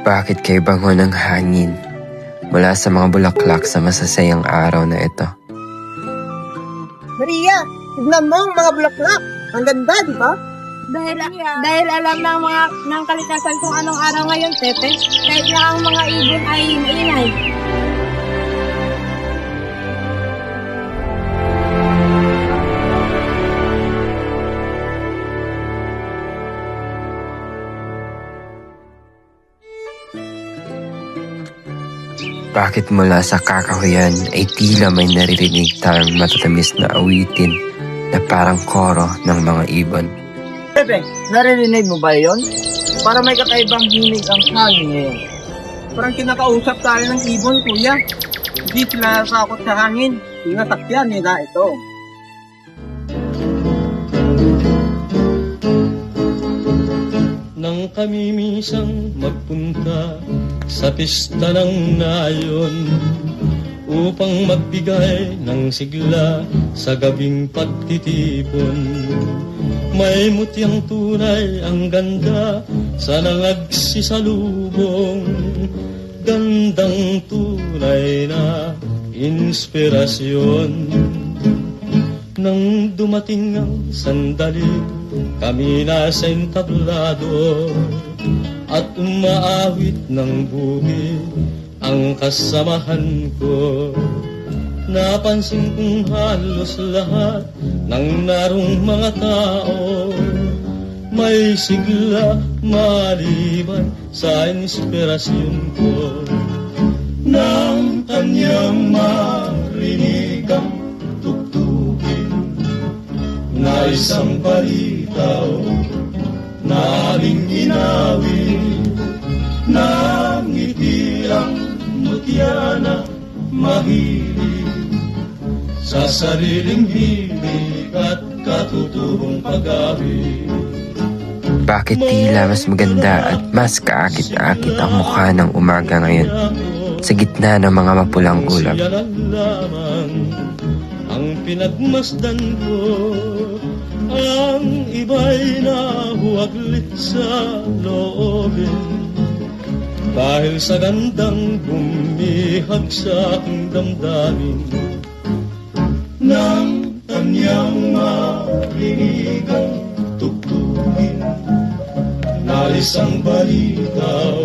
Bakit kay bango ng hangin mula sa mga bulaklak sa masasayang araw na ito? Maria, tignan mo ang mga bulaklak. Ang ganda, di ba? Dahil alam ng kalikasan kung anong araw ngayon, Pepe, kahit na ang mga ibon ay maingay. Bakit mula sa kakahuyan ay tila may naririnig tayong matatamis na awitin na parang koro ng mga ibon? Pepe, naririnig mo ba yun? Para may kakaibang hinig ang hangin ngayon. Parang kinakausap tayo ng ibon, kuya. Hindi sila nasakot sa hangin. Tinasakyan nila ito. Nang kami minsan magpunta sa pista ng nayon upang magbigay ng sigla sa gabing pagtitipon. May mutyang tunay ang ganda sa nangagsisalubong, gandang tunay na inspirasyon. Nang dumating ang sandali, kami nasa entablado at umaawit ng bugi ang kasamahan ko. Napansin kong halos lahat ng narong mga tao may sigla maliban sa inspirasyon ko. Nang kanyang marinig ang tugtugin na isang palitaw na aling inawin, na ngiti ang mutya na mahilig sa sariling hilig at katutubong pag-awit. Bakit tila mas maganda at mas kaakit-akit ang mukha ng umaga ngayon sa gitna ng mga mapulang ulap? Ang pinagmasdan ko, ang iba'y nahuwaglit sa loobin dahil sa gandang bumihag sa aking damdamin. Nang kanyang marinig ang tugtugin na isang balitaw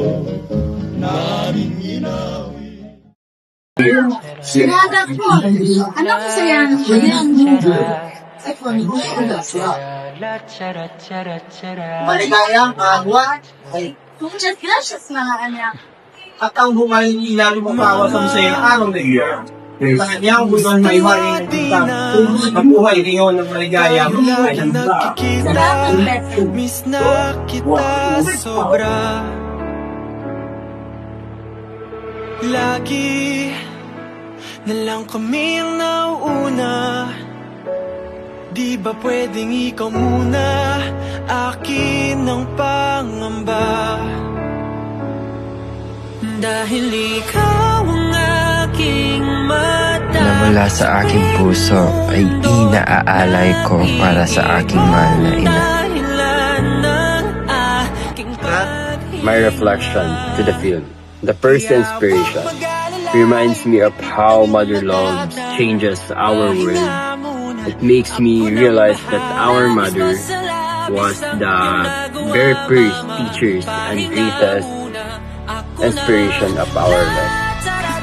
na aming inawin. Sinaga ko, anak ko sayang, Maligayang agwa ay Muchas gracias, mga anak. at ang humaling ilalim mo bawa sa masayang araw na iyon. Sa kanyang bulong may maring mabuhay ngayon ng maligayang ay handa. Salamat, Pepe. Miss na kita sobra. Lagi na lang kami ang nauuna. Di ba pwedeng ikaw muna? Akin ang pangamba. Dahil ikaw ang aking mata. Na mula sa aking puso ay inaalay ko para sa aking mahal na ina. My reflection to the film, the first inspiration, reminds me of how mother love changes our world. It makes me realize that our mother was the very first teachers and greatest inspiration of our life.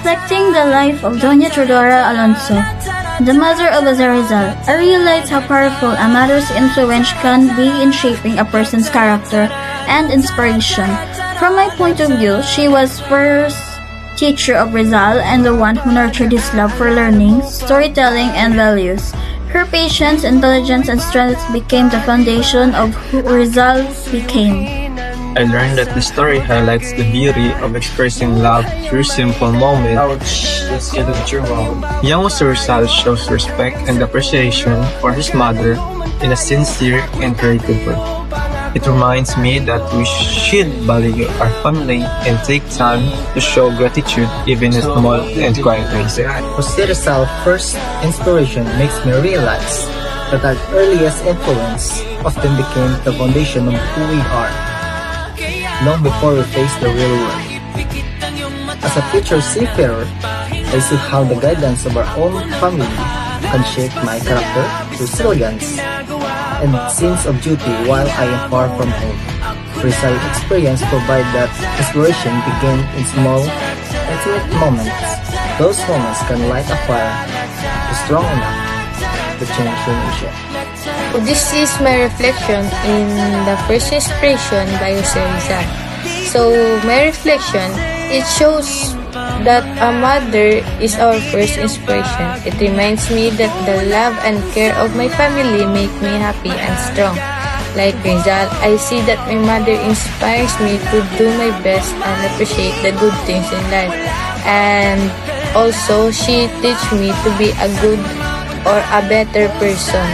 Reflecting the life of Doña Teodora Alonso, the mother of Rizal, I realized how powerful a mother's influence can be in shaping a person's character and inspiration. From my point of view, she was first teacher of Rizal and the one who nurtured his love for learning, storytelling, and values. Her patience, intelligence, and strength became the foundation of who Rizal became. I learned that the story highlights the beauty of expressing love through simple moments. Young Rizal shows respect and appreciation for his mother in a sincere and creative way. It reminds me that we should value our family and take time to show gratitude even in small and quiet ways. Jose Rizal's first inspiration makes me realize that our earliest influence often became the foundation of who we are. long before we face the real world. As a future seafarer, I see how the guidance of our own family can shape my character, resilience, and sense of duty while I am far from home. Rizal experience provide that inspiration begin in small, intimate moments. Those moments can light a fire strong enough to change the nation. This is my reflection in the first inspiration by Jose Rizal. So my reflection, it shows that a mother is our first inspiration. It reminds me that the love and care of my family make me happy and strong. Like Rizal, I see that my mother inspires me to do my best and appreciate the good things in life. And also, she teach me to be a good or a better person.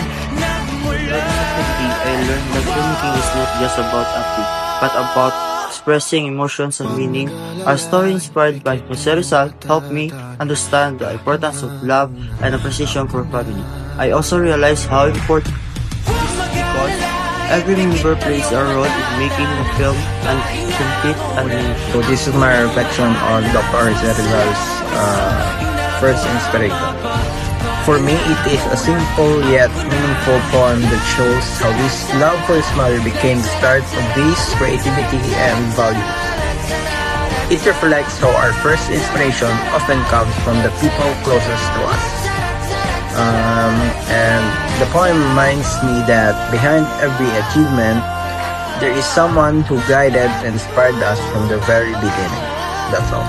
I learned that filmmaking is not just about acting, but about expressing emotions and meaning. Our story inspired by Jose Rizal helped me understand the importance of love and appreciation for family. I also realized how important it is because every member plays a role in making the film and complete and meaningful. So this is my reflection on Dr. Jose Rizal's first inspiration. For me, it is a simple yet meaningful poem that shows how his love for his mother became the start of his creativity and values. It reflects how our first inspiration often comes from the people closest to us. And the poem reminds me that behind every achievement, there is someone who guided and inspired us from the very beginning. That's all.